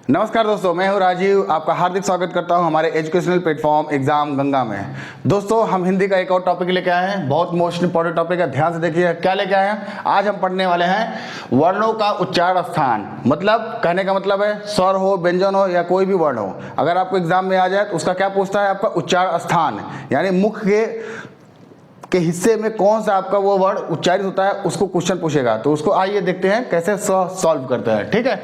नमस्कार दोस्तों, मैं हूं राजीव। आपका हार्दिक स्वागत करता हूं हमारे एजुकेशनल प्लेटफॉर्म एग्जाम गंगा में। दोस्तों, हम हिंदी का एक और टॉपिक लेके आए हैं। बहुत मोस्ट इंपॉर्टेंट टॉपिक है, ध्यान से देखिए क्या लेके आए हैं। आज हम पढ़ने वाले हैं वर्णों का उच्चारण स्थान। मतलब कहने का मतलब है स्वर हो, व्यंजन हो या कोई भी वर्ण हो, अगर आपको एग्जाम में आ जाए तो उसका क्या पूछता है, आपका उच्चारण स्थान, यानी मुख के हिस्से में कौन सा आपका वो वर्ड उच्चारित होता है, उसको क्वेश्चन पूछेगा। तो उसको आइए देखते हैं कैसे सॉल्व करते हैं। ठीक है,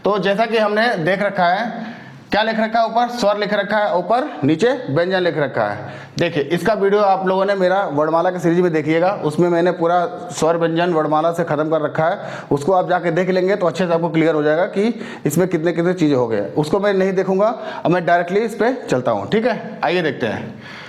तो जैसा कि हमने देख रखा है, क्या लिख रखा है, ऊपर स्वर लिख रखा है, ऊपर नीचे व्यंजन लिख रखा है। देखिए, इसका वीडियो आप लोगों ने मेरा वर्णमाला के सीरीज में देखिएगा, उसमें मैंने पूरा स्वर व्यंजन वर्णमाला से खत्म कर रखा है। उसको आप जाके देख लेंगे तो अच्छे से आपको क्लियर हो जाएगा कि इसमें कितने कितने चीजें हो गए। उसको मैं नहीं देखूंगा, अब मैं डायरेक्टली इस पर चलता हूँ। ठीक है, आइए देखते हैं।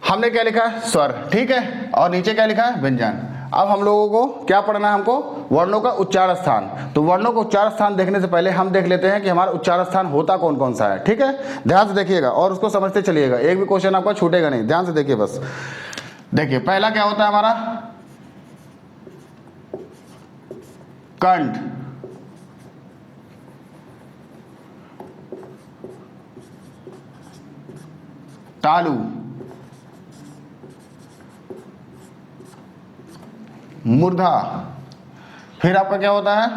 हमने क्या लिखा है, स्वर, ठीक है, और नीचे क्या लिखा है, व्यंजन। अब हम लोगों को क्या पढ़ना है, हमको वर्णों का उच्चारण स्थान। तो वर्णों का उच्चारण स्थान देखने से पहले हम देख लेते हैं कि हमारा उच्चारण स्थान होता कौन कौन सा है। ठीक है, ध्यान से देखिएगा और उसको समझते चलिएगा, एक भी क्वेश्चन आपका छूटेगा नहीं। ध्यान से देखिए बस। देखिए, पहला क्या होता है हमारा, कंठ, तालु, मूर्धा, फिर आपका क्या होता है,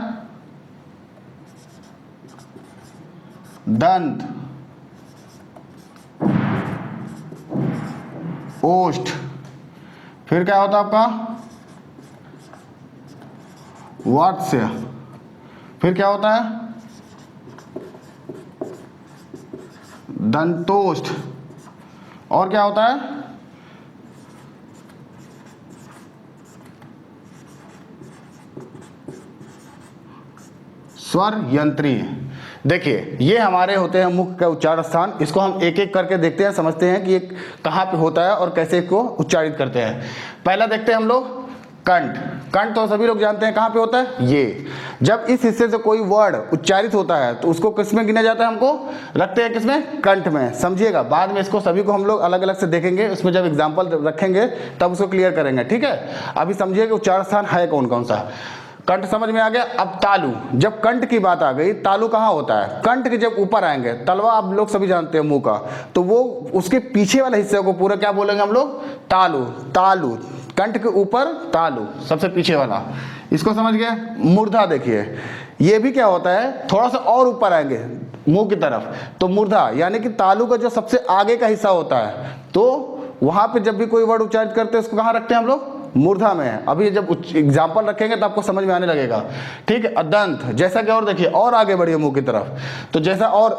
दंत, ओष्ठ, फिर क्या होता है आपका वात्स्य, फिर क्या होता है दंतोष्ठ, और क्या होता है स्वर यंत्री। देखिए, ये हमारे होते हैं मुख का उच्चारण स्थान। इसको हम एक एक करके देखते हैं, समझते हैं कि ये कहाँ पे होता है और कैसे इसको उच्चारित करते हैं। पहला देखते हैं हम लोग कंठ। कंठ तो सभी लोग जानते हैं कहाँ पे होता है, ये जब इस हिस्से से कोई वर्ड उच्चारित होता है तो उसको किसमें गिना जाता है, हमको रखते हैं किसमें, कंठ में। समझिएगा, बाद में इसको सभी को हम लोग अलग अलग से देखेंगे, उसमें जब एग्जाम्पल रखेंगे तब उसको क्लियर करेंगे। ठीक है, अभी समझिए कि उच्चारण स्थान है कौन कौन सा। कंठ समझ में आ गया। अब तालु, जब कंठ की बात आ गई, तालु कहाँ होता है, कंठ के जब ऊपर आएंगे, तलवा आप लोग सभी जानते हैं मुंह का, तो वो उसके पीछे वाले हिस्से को पूरा क्या बोलेंगे हम लोग, तालु। तालु, कंठ के ऊपर तालु, सबसे पीछे वाला, इसको समझ गए। मूर्धा देखिए, ये भी क्या होता है, थोड़ा सा और ऊपर आएंगे मुंह की तरफ तो मूर्धा, यानी कि तालु का जो सबसे आगे का हिस्सा होता है, तो वहां पे जब भी कोई वर्ड उच्चारित करते हैं उसको कहाँ रखते हैं हम लोग, मूर्धा में। अभी जब एग्जाम्पल रखेंगे तो आपको समझ में आने लगेगा। ठीक है, अदंत, जैसा कि और देखिए, और आगे बढ़िए मुंह की तरफ, तो जैसा और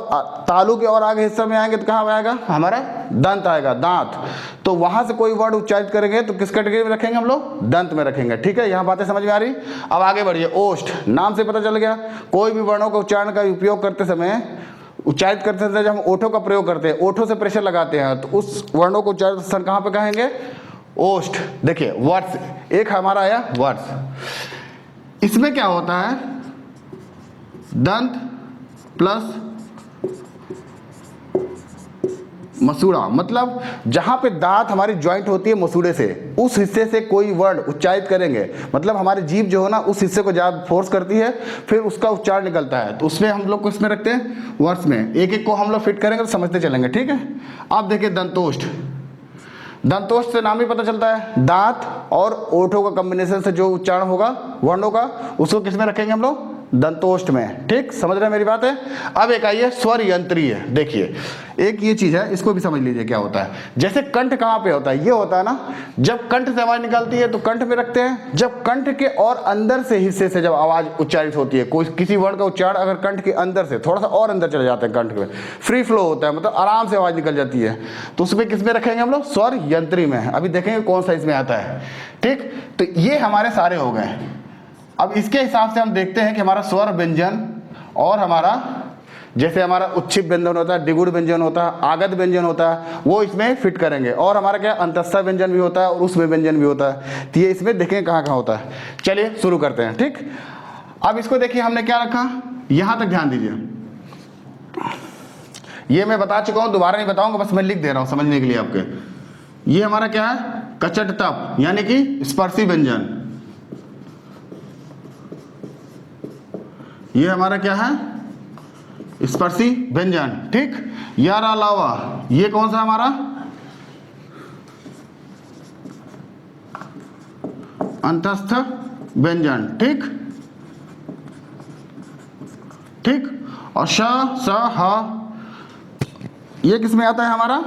तालु के और आगे हिस्सा में आएंगे तो कहाँ आएगा हमारा, दंत आएगा, दांत। तो वहां से कोई वर्ड उच्चारित करेंगे तो किस कैटेगरी में रखेंगे हम लोग, दंत में रखेंगे। ठीक है, यहाँ बातें समझ में आ रही। अब आगे बढ़िए, ओष्ठ, नाम से पता चल गया, कोई भी वर्णों का उच्चारण का उपयोग करते समय, उच्चारित करते समय जब हम ओठों का प्रयोग करते हैं, ओठों से प्रेशर लगाते हैं, तो उस वर्णों को उच्चारित स्थान कहाँ पे कहेंगे, ओष्ठ। देखिए, वर्ष, एक हमारा आया वर्ष, इसमें क्या होता है, दंत प्लस मसूड़ा, मतलब जहां पे दांत हमारी ज्वाइंट होती है मसूड़े से, उस हिस्से से कोई वर्ड उच्चारित करेंगे, मतलब हमारी जीभ जो है ना उस हिस्से को ज्यादा फोर्स करती है, फिर उसका उच्चारण निकलता है, तो उसमें हम लोग को इसमें रखते हैं वर्ष में। एक एक को हम लोग फिट करेंगे तो समझते चलेंगे। ठीक है, अब देखिए दंतोष्ठ। दंतोष्ठ से नाम ही पता चलता है, दांत और ओठों का कॉम्बिनेशन से जो उच्चारण होगा वर्णों का, उसको किस में रखेंगे हम लोग, दंतोष्ठ में। ठीक, समझ रहे हैं मेरी बात है। अब एक आइए स्वर यंत्रीय। देखिए, एक ये चीज है, इसको भी समझ लीजिए क्या होता है। जैसे कंठ कहाँ पे होता है, ये होता है ना, जब कंठ से आवाज निकलती है तो कंठ में रखते हैं। जब कंठ के और अंदर से हिस्से से जब आवाज उच्चारित होती है, कोई किसी वर्ण का उच्चारण अगर कंठ के अंदर से थोड़ा सा और अंदर चले जाते हैं, कंठ में फ्री फ्लो होता है, मतलब आराम से आवाज निकल जाती है, तो उसमें किस में रखेंगे हम लोग, स्वर यंत्री में। अभी देखेंगे कौन सा इसमें आता है। ठीक, तो ये हमारे सारे हो गए। अब इसके हिसाब से हम देखते हैं कि हमारा स्वर व्यंजन और हमारा, जैसे हमारा उच्छिप व्यंजन होता है, दिगुड़ व्यंजन होता है, आगत व्यंजन होता है, वो इसमें फिट करेंगे। और हमारा क्या अंतस्थ व्यंजन भी होता है और उसमें व्यंजन भी होता है, तो ये इसमें देखेंगे कहाँ कहाँ होता है। चलिए शुरू करते हैं। ठीक, अब इसको देखिए हमने क्या रखा, यहां तक ध्यान दीजिए। ये मैं बता चुका हूं, दोबारा नहीं बताऊंगा, बस मैं लिख दे रहा हूं समझने के लिए आपके। ये हमारा क्या है, कचट तप, यानी कि स्पर्शी व्यंजन। ये हमारा क्या है, स्पर्शी व्यंजन, ठीक। यार अलावा ये कौन सा हमारा अंतस्थ व्यंजन, ठीक ठीक। और श स ह ये किस में आता है हमारा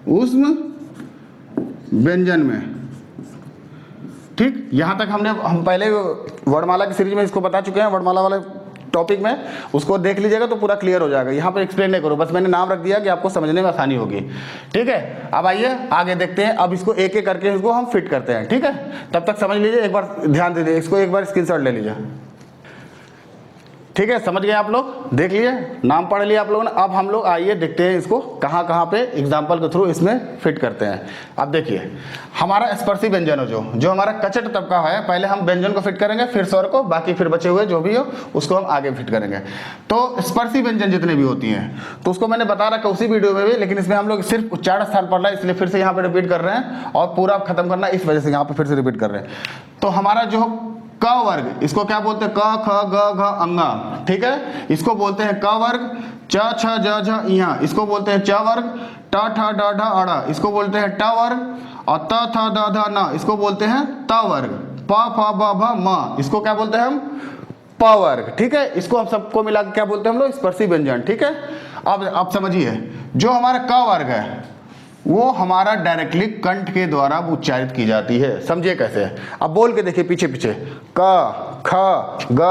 ऊष्म व्यंजन में, ठीक। यहां तक हम पहले वर्णमाला की सीरीज में इसको बता चुके हैं, वर्णमाला वाले टॉपिक में, उसको देख लीजिएगा तो पूरा क्लियर हो जाएगा। यहाँ पर एक्सप्लेन नहीं करो, बस मैंने नाम रख दिया कि आपको समझने में आसानी होगी, ठीक है। अब आइए आगे देखते हैं, अब इसको एक एक करके इसको हम फिट करते हैं, ठीक है। तब तक समझ लीजिए, एक बार ध्यान दे दीजिए, इसको एक बार स्क्रीनशॉट ले लीजिए, ठीक है। समझ गए आप लोग, देख लिए, नाम पढ़ लिया आप लोगों ने। अब हम लोग आइए देखते हैं इसको कहाँ कहाँ पे एग्जाम्पल के थ्रू इसमें फिट करते हैं। अब देखिए हमारा स्पर्शी व्यंजन हो जो हमारा कचट तबका है, पहले हम व्यंजन को फिट करेंगे, फिर स्वर को, बाकी फिर बचे हुए जो भी हो उसको हम आगे फिट करेंगे। तो स्पर्शी व्यंजन जितने भी होती हैं तो उसको मैंने बता रखा उसी वीडियो में भी, लेकिन इसमें हम लोग सिर्फ उच्चारण स्थान पढ़ रहा है, इसलिए फिर से यहाँ पे रिपीट कर रहे हैं और पूरा खत्म करना, इस वजह से यहाँ पे फिर से रिपीट कर रहे हैं। तो हमारा जो क वर्ग, इसको क्या बोलते हैं, क ख ग घ अंगा, ठीक है। इसको बोलते हैं क वर्ग। च छ ज झ इहा, इसको बोलते हैं च वर्ग। ट ठ ड ढ अड़, इसको बोलते हैं ट वर्ग। और त थ द ध न, इसको बोलते हैं त वर्ग। प फ ब भ म, इसको क्या बोलते हैं हम, प वर्ग, ठीक है। इसको हम सबको मिला के क्या बोलते हैं हम लोग, स्पर्शी व्यंजन, ठीक है। अब आप समझिए, जो हमारा क वर्ग है वो हमारा डायरेक्टली कंठ के द्वारा उच्चारित की जाती है। समझिए कैसे है, अब बोल के देखिए पीछे पीछे, क ख ग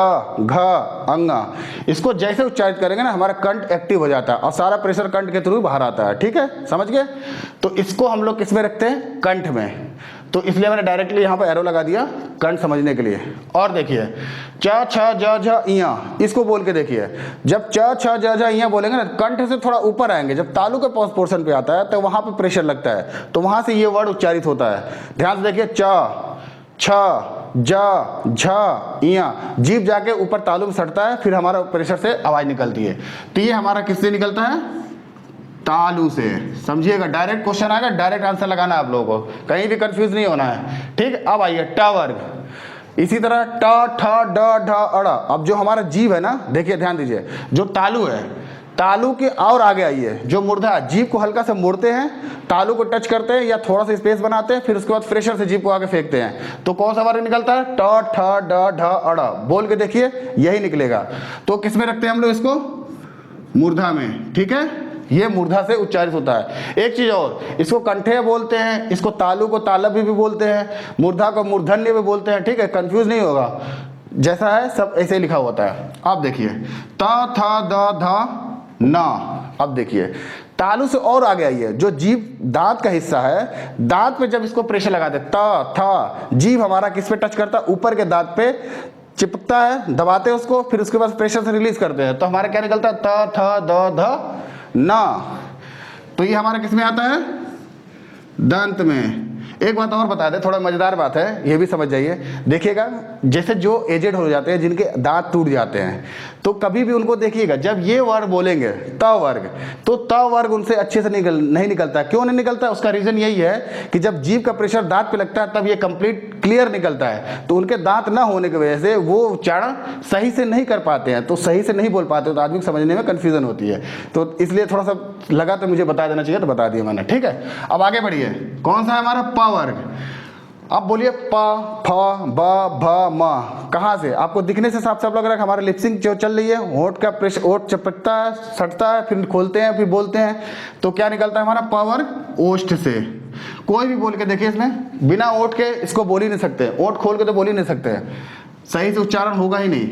घ अंगा, इसको जैसे उच्चारित करेंगे ना हमारा कंठ एक्टिव हो जाता है और सारा प्रेशर कंठ के थ्रू बाहर आता है, ठीक है, समझ गए। तो इसको हम लोग किस में रखते हैं, कंठ में, तो इसलिए मैंने डायरेक्टली यहाँ पर एरो लगा दिया कंठ समझने के लिए। और देखिए च छ ज झ इया, इसको बोल के देखिए, जब च छ ज झ इया बोलेंगे ना कंठ से थोड़ा ऊपर आएंगे, जब तालु के पोर्शन पे आता है तो वहां पे प्रेशर लगता है, तो वहां से ये वर्ड उच्चारित होता है। ध्यान से देखिए, च छ ज झ इया, जीभ जाके ऊपर तालु में सटता है, फिर हमारा प्रेशर से आवाज निकलती है। तो ये हमारा किससे निकलता है, तालु से। समझिएगा, डायरेक्ट क्वेश्चन आएगा, डायरेक्ट आंसर लगाना है आप लोगों को, कहीं भी कंफ्यूज नहीं होना है, ठीक। अब आइए ट वर्ग, इसी तरह ट ठ ड ढ अड़। अब जो हमारा जीभ है ना, देखिए ध्यान दीजिए, जो तालु है, तालु के और आगे आइए, जो मूर्धा, जीभ को हल्का से मोड़ते हैं, तालु को टच करते हैं या थोड़ा सा स्पेस बनाते हैं, फिर उसके बाद प्रेशर से जीभ को आगे फेंकते हैं, तो कौन सा वर्ग निकलता है, ट ठ ड ढ अड़। बोल के देखिए, यही निकलेगा। तो किस में रखते हैं हम लोग इसको, मूर्धा में, ठीक है। ये मूर्धा से उच्चारित होता है। एक चीज और, इसको कंठे बोलते हैं, इसको तालु को तालब भी बोलते हैं, मूर्धा को मूर्धन्य भी बोलते हैं, ठीक है, कंफ्यूज नहीं होगा, जैसा है सब ऐसे लिखा होता है। अब देखिए त थ द ध न, अब देखिए तालु से और आगे आइए, जो जीभ दांत का हिस्सा है, दांत पे जब इसको प्रेशर लगाते त थ, जीभ हमारा किस पे टच करता है, ऊपर के दांत पे चिपकता है, दबाते हैं उसको, फिर उसके बाद प्रेशर से रिलीज करते हैं, तो हमारा क्या निकलता है, त थ द ध ना। तो ये हमारा किस में आता है, दंत में। एक बात और बता दे, थोड़ा मजेदार बात है, ये भी समझ जाइए। देखिएगा, जैसे जो एजेड हो जाते हैं, जिनके दांत टूट जाते हैं, तो कभी भी उनको देखिएगा, जब ये वर्ग बोलेंगे त वर्ग, तो त वर्ग उनसे अच्छे से नहीं निकलता है। क्यों नहीं निकलता है, उसका रीजन यही है कि जब जीभ का प्रेशर दांत पे लगता है तब ये कंप्लीट क्लियर निकलता है, तो उनके दांत ना होने की वजह से वो उच्चारण सही से नहीं कर पाते हैं, तो सही से नहीं बोल पाते, तो आदमी को समझने में कन्फ्यूजन होती है। तो इसलिए थोड़ा सा लगा तो मुझे बता देना चाहिए, तो बता दिया मैंने, ठीक है। अब आगे बढ़िए, कौन सा है हमारा, प वर्ग। अब बोलिए प फ ब भ म, कहाँ से आपको दिखने से साफ साफ लग रहा है हमारा लिपसिंग जो चल रही है, होंठ का प्रेशर, होंठ चपकता है, सटता है, फिर खोलते हैं, फिर बोलते हैं, तो क्या निकलता है हमारा, प वर्ग ओष्ठ से। कोई भी बोल के देखिए, इसमें बिना ओठ के इसको बोल ही नहीं सकते, ओठ खोल के तो बोल ही नहीं सकते, सही से उच्चारण होगा ही नहीं।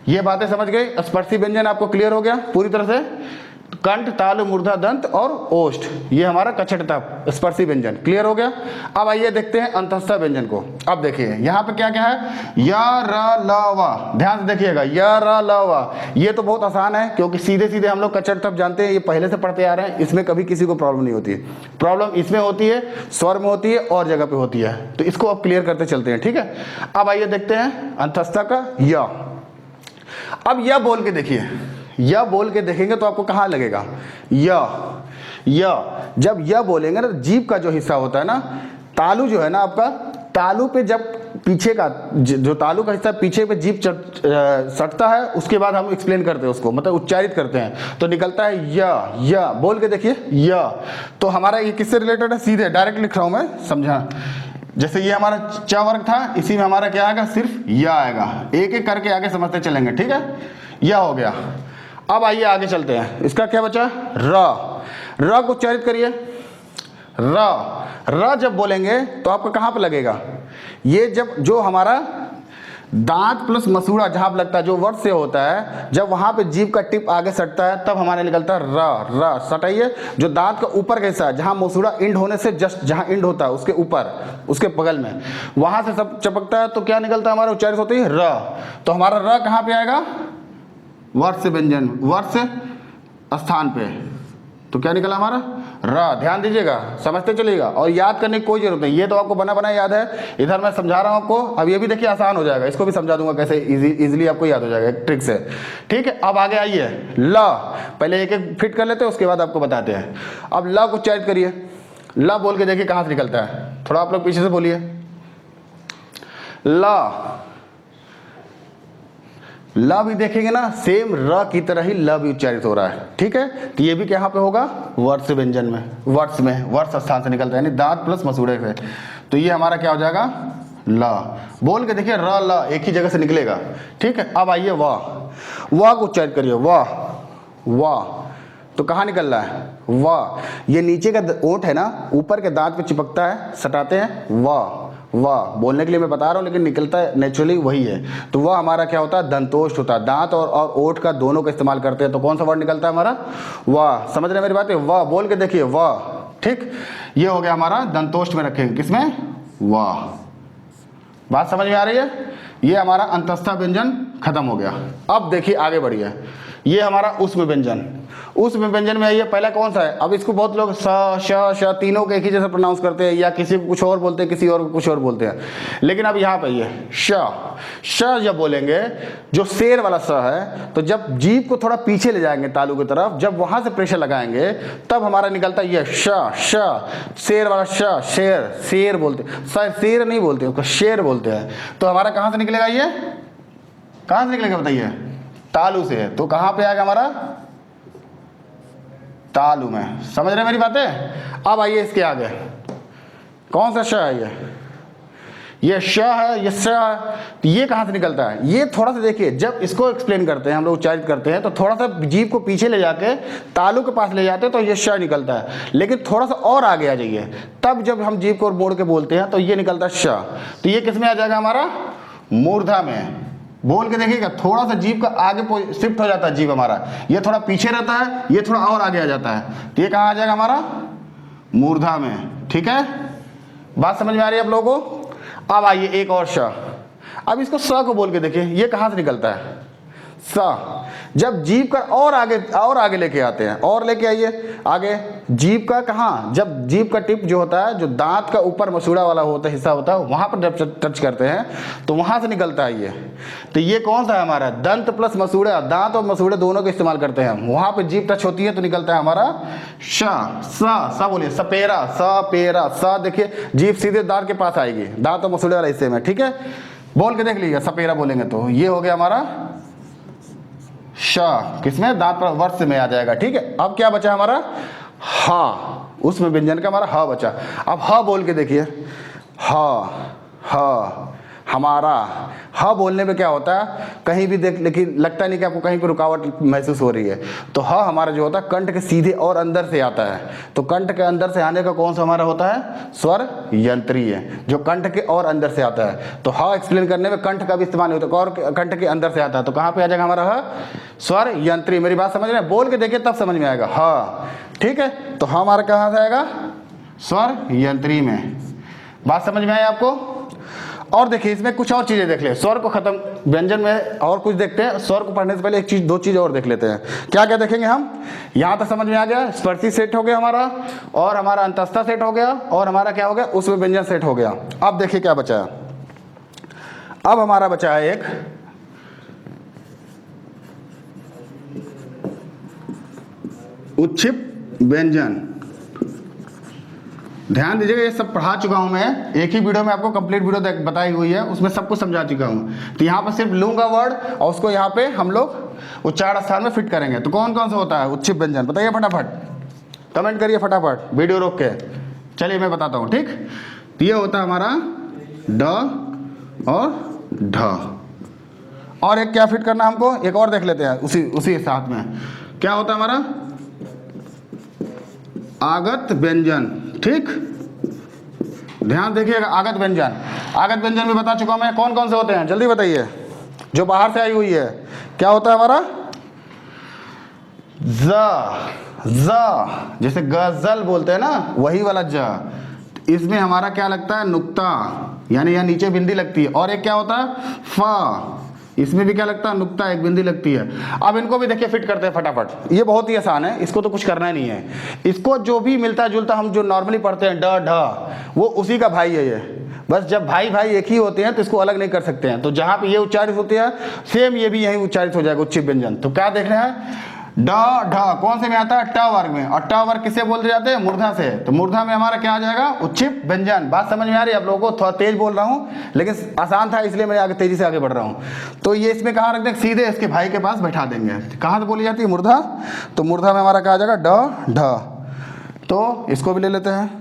ये बातें समझ गए, स्पर्शी व्यंजन आपको क्लियर हो गया पूरी तरह से, कंठ तालु मूर्धा दंत और ओष्ठ, ये हमारा कछटता स्पर्शी व्यंजन क्लियर हो गया। अब आइए देखते हैं अंतस्थ व्यंजन को। अब देखिए यहाँ पे क्या क्या है, य र ल व, ध्यान से देखिएगा, य र ल व, ये तो बहुत आसान है क्योंकि सीधे सीधे हम लोग कछट जानते हैं, ये पहले से पढ़ते आ रहे हैं, इसमें कभी किसी को प्रॉब्लम नहीं होती है। प्रॉब्लम इसमें होती है, स्वर में होती है और जगह पे होती है, तो इसको अब क्लियर करते चलते हैं, ठीक है। अब आइए देखते हैं अंतस्थ का य। अब यह बोल के देखिए, यह बोल के देखेंगे तो आपको कहाँ लगेगा, य जब यह बोलेंगे ना, जीभ का जो हिस्सा होता है ना, तालु जो है ना आपका, तालु पे जब पीछे का जो तालु का हिस्सा पीछे पे जीभ सटता है, उसके बाद हम एक्सप्लेन करते हैं उसको, मतलब उच्चारित करते हैं, तो निकलता है य। बोल के देखिए य। तो हमारा ये किससे रिलेटेड है? सीधे डायरेक्ट लिख रहा हूं मैं, समझा? जैसे ये हमारा च वर्ग था, इसी में हमारा क्या आएगा? सिर्फ य आएगा। एक एक करके आगे समझते चलेंगे, ठीक है? यह हो गया। अब आइए आगे चलते हैं। इसका क्या बचा? र। र को उच्चारित करिए। र। र जब बोलेंगे तो आपका कहां पे लगेगा? ये जब जो हमारा दांत प्लस मसूड़ा जहां पे लगता है, जो वर्ड से होता है, जब वहां पे जीभ का टिप आगे सटता है तब हमारे निकलता है र। र सटाइए। जो दांत का ऊपर का हिस्सा है, जहां मसूड़ा इंड होने से जस्ट जहां इंड होता है उसके ऊपर, उसके बगल में, वहां से सब चपकता है, तो क्या निकलता है हमारा? उच्चारित होती है र। तो हमारा र कहां पे आएगा? वर्ड से व्यंजन, वर्ड से स्थान पे। तो क्या निकला हमारा? र। ध्यान दीजिएगा, समझते चलिएगा, और याद करने की कोई जरूरत नहीं, ये तो आपको बना बना याद है। इधर मैं समझा रहा हूं आपको, अब ये भी देखिए आसान हो जाएगा, इसको भी समझा दूंगा कैसे इजीली आपको याद हो जाएगा एक ट्रिक से, ठीक है? अब आगे आइए, ल। पहले एक एक फिट कर लेते हैं, उसके बाद आपको बताते हैं। अब ल को उच्चारित करिए। ल बोल के देखिए कहां से निकलता है। थोड़ा आप लोग पीछे से बोलिए। ल। ल भी देखेंगे ना, सेम र की तरह ही ल भी उच्चारित हो रहा है, ठीक है? तो ये भी कहां पे होगा? वर्ड से व्यंजन में, वर्ड्स में, वर्ड्स स्थान से निकलता है, यानी दांत प्लस मसूड़े से। तो ये हमारा क्या हो जाएगा? ल। बोल के देखिए र ल एक ही जगह से निकलेगा, ठीक है? अब आइए वाह। वाह को उच्चारित करिए। वाह। वाह। तो कहाँ निकल रहा है? वाह। ये नीचे का ओंठ है ना, ऊपर के दांत पे चिपकता है, सटाते हैं, वाह। वाह बोलने के लिए मैं बता रहा हूँ, लेकिन निकलता है नेचुरली वही है। तो वह हमारा क्या होता है? दंतोष्ठ होता है। दांत और ओठ का दोनों का इस्तेमाल करते हैं, तो कौन सा वर्ड निकलता है हमारा? वाह। समझ रहे मेरी बात है? वाह बोल के देखिए, वाह, ठीक? ये हो गया हमारा दंतोष्ठ में रखेंगे, किसमें? वाह। बात समझ में आ रही है? ये हमारा अंतस्था व्यंजन खत्म हो गया। अब देखिए आगे बढ़िए, ये हमारा उष्म व्यंजन। उष्म व्यंजन में आइए, पहला कौन सा है? अब इसको बहुत लोग स, श, श तीनों को एक ही जैसा प्रोनाउंस करते हैं, या किसी को कुछ और बोलते हैं, किसी और को कुछ और बोलते हैं। लेकिन अब यहाँ पे ये श। श जब बोलेंगे, जो शेर वाला स है, तो जब जीभ को थोड़ा पीछे ले जाएंगे तालू की तरफ, जब वहां से प्रेशर लगाएंगे तब हमारा निकलता है ये श। श शेर वाला श। शेर, शेर बोलते, शायद शेर नहीं बोलते, उसको शेर बोलते हैं। तो हमारा कहाँ से निकलेगा? ये कहाँ से निकलेगा बताइए? तालू से। तो कहाँ पे आएगा हमारा? तालु में। समझ रहे मेरी बातें? अब आइए इसके आगे, कौन सा श है? ये श है, ये श है। तो ये कहाँ से निकलता है? ये थोड़ा सा देखिए, जब इसको एक्सप्लेन करते हैं, हम लोग उच्चारित करते हैं, तो थोड़ा सा जीभ को पीछे ले जाके तालु के पास ले जाते हैं, तो ये श निकलता है। लेकिन थोड़ा सा और आगे आ जाइए, तब जब हम जीभ को मोड़ के बोलते हैं तो ये निकलता है श। तो ये किस में आ जाएगा हमारा? मूर्धा में। बोल के देखिएगा, थोड़ा सा जीभ का आगे शिफ्ट हो जाता है जीभ हमारा, ये थोड़ा पीछे रहता है, ये थोड़ा और आगे आ जाता है। तो ये कहाँ आ जाएगा हमारा? मूर्धा में, ठीक है? बात समझ में आ रही है आप लोगों को? अब आइए एक और श। अब इसको स को बोल के देखिए, ये कहाँ से निकलता है? स। जब जीभ का और आगे लेके आते हैं, और लेके आइए आगे, जीभ का कहाँ? जब जीभ का टिप जो होता है, जो दांत का ऊपर मसूड़ा वाला होता है, हिस्सा होता है, वहां पर जब टच करते हैं तो वहां से निकलता है ये। तो ये कौन सा है हमारा? दंत प्लस मसूड़ा। दांत और मसूड़े दोनों का इस्तेमाल करते हैं हम, वहां पर जीभ टच होती है तो निकलता है हमारा श। स बोलिए, सपेरा। सपेरा। स देखिए, जीभ सीधे दांत के पास आएगी, दांत और मसूड़े वाले हिस्से में, ठीक है? बोल के देख लीजिए, सपेरा बोलेंगे तो ये हो गया हमारा श। किसमें? दांत पर, वर्ष में आ जाएगा, ठीक है? अब क्या बचा हमारा? हा। उसमें व्यंजन का हमारा ह बचा। अब ह बोल के देखिए, ह, ह हमारा। ह बोलने में क्या होता है? कहीं भी देख, लेकिन लगता नहीं कि आपको कहीं पर रुकावट महसूस हो रही है। तो ह हमारा जो होता है कंठ के सीधे और अंदर से आता है। तो कंठ के अंदर से आने का कौन सा हमारा होता है? स्वर यंत्रीय, जो कंठ के और अंदर से आता है। तो ह एक्सप्लेन करने में कंठ का भी इस्तेमाल होता है, और कंठ के अंदर से आता है, तो कहाँ पे आ जाएगा हमारा ह? स्वर यंत्रीय। मेरी बात समझ रहे हैं? बोल के देखिए तब समझ में आएगा। ह, ठीक है? तो हमारा कहाँ से आएगा? स्वर यंत्रीय में। बात समझ में आई आपको? और देखिए इसमें कुछ और चीजें देख ले, स्वर को खत्म, व्यंजन में और कुछ देखते हैं। स्वर को पढ़ने से पहले एक चीज, दो चीज और देख लेते हैं। क्या क्या देखेंगे हम? यहाँ तक समझ में आ गया, स्पर्शी सेट हो गया हमारा, और हमारा अंतस्था सेट हो गया, और हमारा क्या हो गया? उसमें व्यंजन सेट हो गया। अब देखिए क्या बचा है। अब हमारा बचा है एक उच्छिप व्यंजन। ध्यान दीजिएगा, ये सब पढ़ा चुका हूँ मैं, एक ही वीडियो में आपको कंप्लीट वीडियो बताई हुई है, उसमें सब कुछ समझा चुका हूँ। तो यहाँ पर सिर्फ लूंगा वर्ड और उसको यहाँ पे हम लोग उच्चारण स्थान में फिट करेंगे। तो कौन कौन सा होता है उच्छिप व्यंजन, बताइए फटाफट, कमेंट करिए फटाफट वीडियो रोक के। चलिए मैं बताता हूँ, ठीक। तो ये होता है हमारा ड और ढ। और एक क्या फिट करना हमको, एक और देख लेते हैं उसी साथ में। क्या होता है हमारा आगत व्यंजन, ठीक। ध्यान देखिएगा, आगत व्यंजन, आगत व्यंजन भी बता चुका हूं मैं, कौन कौन से होते हैं जल्दी बताइए, जो बाहर से आई हुई है। क्या होता है हमारा ज, जैसे गजल बोलते हैं ना, वही वाला ज। इसमें हमारा क्या लगता है नुक्ता, यानी यहाँ नीचे बिंदी लगती है। और एक क्या होता है फ, इसमें भी क्या लगता है नुक्ता, एक बिंदी लगती है। अब इनको भी देखिए फिट करते हैं फटाफट, ये बहुत ही आसान है, इसको तो कुछ करना ही नहीं है। इसको जो भी मिलता जुलता हम जो नॉर्मली पढ़ते हैं ड ढ, वो उसी का भाई है ये। बस जब भाई भाई एक ही होते हैं तो इसको अलग नहीं कर सकते हैं। तो जहाँ पे ये उच्चारित होती है सेम ये भी यही उच्चारित हो जाएगा उच्चिप व्यंजन। तो क्या देख रहे हैं ड ढ कौन से में आता है ट वर्ग में, और ट वर्ग किससे बोलते जाते हैं मूर्धा से। तो मूर्धा में हमारा क्या आ जाएगा उच्चिप व्यंजन। बात समझ में आ रही है आप लोगों को, थोड़ा तेज बोल रहा हूँ लेकिन आसान था इसलिए मैं आगे तेजी से आगे बढ़ रहा हूँ। तो ये इसमें कहाँ रख देंगे, सीधे इसके भाई के पास बैठा देंगे। कहाँ से बोली जाती है मूर्धा, तो मूर्धा में हमारा क्या आ जाएगा ड ढ। तो इसको भी ले लेते हैं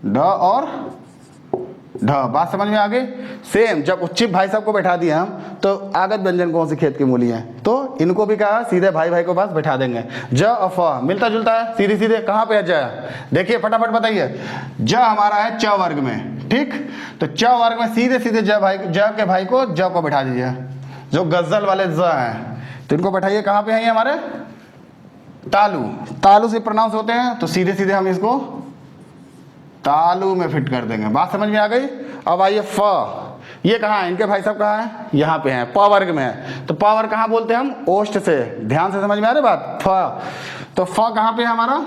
ड और ढ। बात समझ में आ गई। सेम जब उच्चिप भाई साहब को बैठा दिया हम, तो आगत व्यंजन कौन सी खेत की मूली है, तो इनको भी कहा सीधे भाई भाई को पास बैठा देंगे। ज और फ मिलता जुलता है, सीधे सीधे कहाँ पे है ज, देखिए फटाफट बताइए। ज हमारा है च वर्ग में, ठीक। तो च वर्ग में सीधे सीधे ज के भाई को ज को बैठा दीजिए, जो गजल वाले ज हैं। तो इनको बैठाइए कहाँ पे है ये हमारे तालु, तालु से प्रोनाउंस होते हैं। तो सीधे सीधे हम इसको तालु में फिट कर देंगे। बात समझ में आ गई। अब आइए फ, ये कहाँ है, इनके भाई साहब कहाँ है, यहाँ पे हैं, प वर्ग में है। तो प वर्ग कहाँ बोलते हैं हम ओष्ठ से, ध्यान से समझ में आ रही बात। फ, तो फ कहाँ पे है हमारा,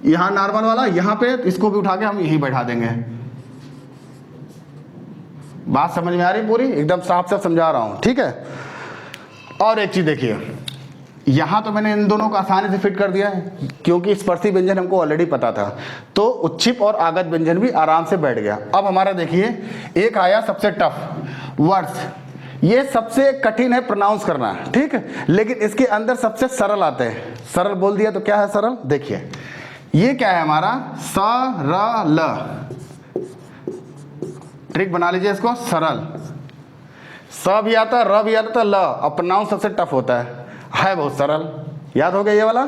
यहाँ नॉर्मल वाला, यहाँ पे। इसको भी उठा के हम यहीं बैठा देंगे। बात समझ में आ रही पूरी, एकदम साफ साफ समझा रहा हूँ, ठीक है। और एक चीज देखिए, यहाँ तो मैंने इन दोनों को आसानी से फिट कर दिया है क्योंकि स्पर्शी व्यंजन हमको ऑलरेडी पता था। तो उच्छिप और आगत व्यंजन भी आराम से बैठ गया। अब हमारा देखिए एक आया सबसे टफ वर्ड्स, ये सबसे कठिन है प्रोनाउंस करना, ठीक है, लेकिन इसके अंदर सबसे सरल आते हैं। सरल बोल दिया तो क्या है सरल, देखिए ये क्या है हमारा सरल, ट्रिक बना लीजिए इसको, सरल। स भी आता है, र भी आता है, ल। अब प्रोनाउंस सबसे टफ होता है बहुत सरल, याद हो गया ये वाला।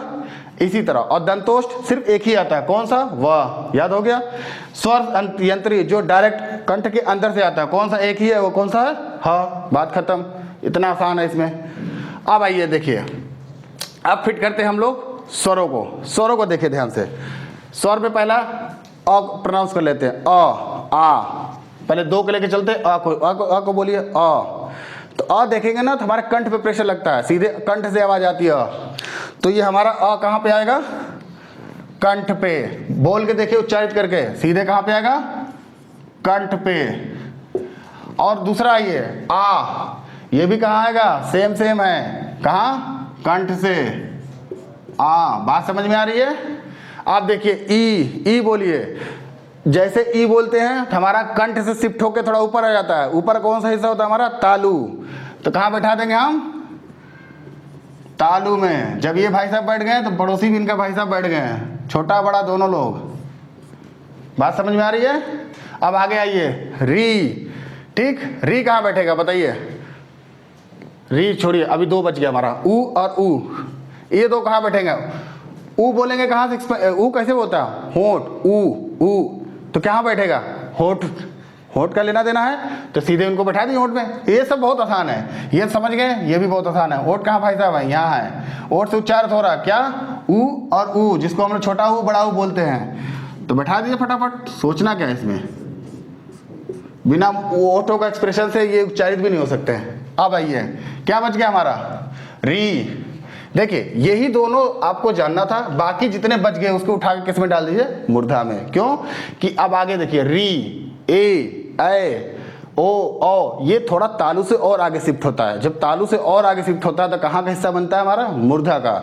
इसी तरह और दंतोष्ठ सिर्फ एक ही आता है, कौन सा, व, याद हो गया। स्वर यंत्री जो डायरेक्ट कंठ के अंदर से आता है, कौन सा, एक ही है, वो कौन सा है, ह। बात खत्म, इतना आसान है इसमें। अब आइए देखिए, अब फिट करते हैं हम लोग स्वरों को। स्वरों को देखिए ध्यान से। स्वर पे पहला अ प्रोनाउंस कर लेते हैं, अ आ, पहले दो को लेके चलते हैं, अ को बोलिए अ। तो अ देखेंगे ना तो हमारे कंठ पे प्रेशर लगता है, सीधे कंठ से आवाज आती है अ। तो ये हमारा अ कहाँ पे आएगा, कंठ पे। बोल के देखिए उच्चारित करके, सीधे कहाँ पे आएगा, कंठ पे। और दूसरा आइए आ, ये भी कहाँ आएगा, सेम सेम है, कहाँ, कंठ से आ। बात समझ में आ रही है। आप देखिए ई बोलिए, जैसे ई बोलते हैं तो हमारा कंठ से शिफ्ट होकर थोड़ा ऊपर आ जाता है। ऊपर कौन सा हिस्सा होता है हमारा, तालु। तो कहाँ बैठा देंगे हम, तालु में। जब ये भाई साहब बैठ गए तो पड़ोसी भी इनका भाई साहब बैठ गए हैं, छोटा बड़ा दोनों लोग। बात समझ में आ रही है। अब आगे आइए री, ठीक। री कहाँ बैठेगा बताइए, री छोड़िए, अभी दो बच गया हमारा, ऊ और ऊ। ये दो कहाँ बैठेंगे, ऊ बोलेंगे कहाँ से, ऊ कैसे होता है, होठ, ऊ। तो कहाँ बैठेगा, होठ। होठ का लेना देना है तो सीधे उनको बैठा दिए होठ में। ये सब बहुत आसान है, ये समझ गए, ये भी बहुत आसान है। होठ कहाँ भाई साहब है, यहाँ है। होठ से उच्चारित हो रहा क्या, ऊ और ऊ, जिसको हम लोग छोटा ऊ बड़ा ऊ बोलते हैं। तो बैठा दीजिए फटाफट, सोचना क्या है इसमें, बिना होठों का एक्सप्रेशन से ये उच्चारित भी नहीं हो सकते हैं। अब आइए क्या बच गया हमारा, री। देखिए यही दोनों आपको जानना था, बाकी जितने बच गए उसको उठा के किस में डाल दीजिए, मूर्धा में। क्यों कि अब आगे देखिए री, ए, ओ ओ, ये थोड़ा तालु से और आगे शिफ्ट होता है। जब तालु से और आगे शिफ्ट होता है तो कहाँ का हिस्सा बनता है हमारा, मूर्धा का।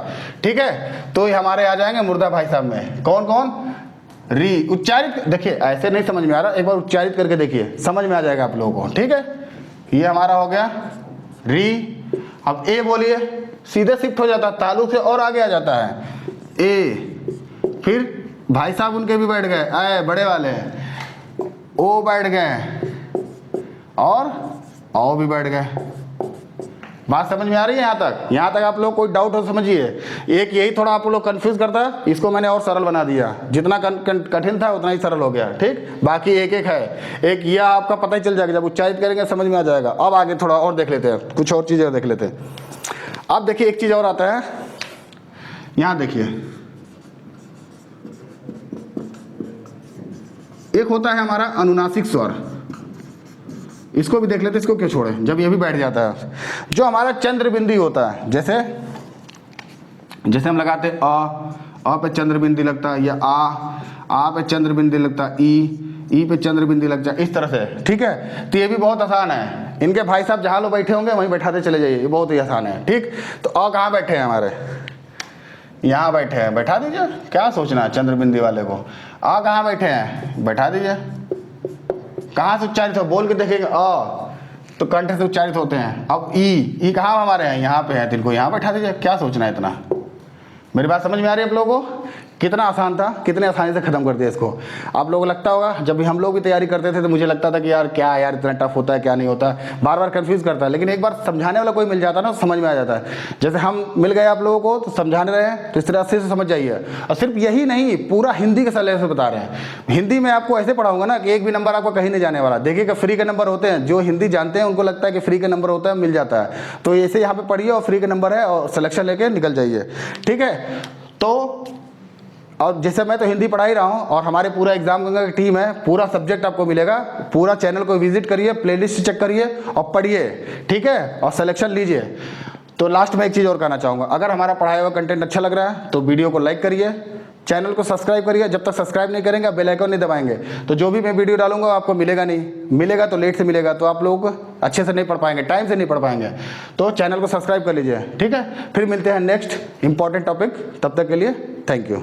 ठीक है, तो ये हमारे आ जाएंगे मूर्धा भाई साहब में। कौन कौन, री। उच्चारित देखिए, ऐसे नहीं समझ में आ रहा, एक बार उच्चारित करके देखिए, समझ में आ जाएगा आप लोगों को। ठीक है, ये हमारा हो गया री। अब ए बोलिए, सीधे शिफ्ट हो जाता है, तालु से और आगे आ जाता है ए। फिर भाई साहब उनके भी बैठ गए, आए बड़े वाले, ओ बैठ गए और ओ भी बैठ गए। बात समझ में आ रही है यहाँ तक? यहाँ तक आप लोग कोई डाउट हो समझिए। एक यही थोड़ा आप लोग कंफ्यूज करता है, इसको मैंने और सरल बना दिया, जितना कठिन था उतना ही सरल हो गया। ठीक, बाकी एक एक है, एक यह आपका पता ही चल जाएगा, जब उच्चारित करेंगे समझ में आ जाएगा। अब आगे थोड़ा और देख लेते हैं, कुछ और चीज़ें देख लेते हैं। अब देखिए एक चीज़ और आता है, यहाँ देखिए, एक होता है हमारा अनुनासिक स्वर, इसको भी देख लेते, इसको क्यों छोड़े, जब ये भी बैठ जाता है। जो हमारा चंद्र बिंदी होता है, जैसे हम लगाते अ पे चंद्र बिंदी लगता है, या आ पे चंद्र बिंदी लगता है, ई पे चंद्र बिंदी लग जाए, इस तरह से। ठीक है, तो ये भी बहुत आसान है। इनके भाई साहब जहाँ लोग बैठे होंगे वहीं बैठाते चले जाइए, ये बहुत ही आसान है। ठीक, तो अ कहाँ बैठे हैं हमारे, यहाँ बैठे हैं, बैठा दीजिए, क्या सोचना है चंद्र बिंदी वाले को। आ कहाँ बैठे हैं, बैठा दीजिए। कहाँ से उच्चारित हो, बोल के देखेंगे अ तो कंठ से उच्चारित होते हैं। अब ई कहाँ हमारे हैं, यहाँ पे है, तो इनको यहाँ बैठा दीजिए। क्या सोचना है इतना, मेरी बात समझ में आ रही है आप लोगों को? कितना आसान था, कितने आसानी से खत्म कर दिया इसको। आप लोगों को लगता होगा, जब भी हम लोग भी तैयारी करते थे तो मुझे लगता था कि यार क्या यार इतना टफ होता है, क्या नहीं होता, बार बार कंफ्यूज करता है। लेकिन एक बार समझाने वाला कोई मिल जाता ना, तो समझ में आ जाता है। जैसे हम मिल गए आप लोगों को, तो समझाने रहे हैं, तो इस तरह से समझ जाइए। और सिर्फ यही नहीं, पूरा हिंदी के सिलेबस से बता रहे हैं। हिंदी में आपको ऐसे पढ़ाऊंगा ना कि एक भी नंबर आपको कहीं नहीं जाने वाला। देखिएगा, फ्री के नंबर होते हैं, जो हिंदी जानते हैं उनको लगता है कि फ्री के नंबर होता है, मिल जाता है। तो ऐसे यहाँ पे पढ़िए और फ्री के नंबर है, और सिलेक्शन लेके निकल जाइए। ठीक है, तो और जैसे मैं तो हिंदी पढ़ा ही रहा हूँ, और हमारे पूरा एग्जाम गंगा की टीम है, पूरा सब्जेक्ट आपको मिलेगा। पूरा चैनल को विजिट करिए, प्लेलिस्ट चेक करिए और पढ़िए। ठीक है, और सिलेक्शन लीजिए। तो लास्ट में एक चीज़ और कहना चाहूँगा, अगर हमारा पढ़ाया हुआ कंटेंट अच्छा लग रहा है तो वीडियो को लाइक करिए, चैनल को सब्सक्राइब करिए। जब तक सब्सक्राइब नहीं करेंगे, बेल आइकन नहीं दबाएंगे, तो जो भी मैं वीडियो डालूंगा आपको मिलेगा नहीं, मिलेगा तो लेट से मिलेगा, तो आप लोग अच्छे से नहीं पढ़ पाएंगे, टाइम से नहीं पढ़ पाएंगे। तो चैनल को सब्सक्राइब कर लीजिए। ठीक है, फिर मिलते हैं नेक्स्ट इंपॉर्टेंट टॉपिक, तब तक के लिए थैंक यू।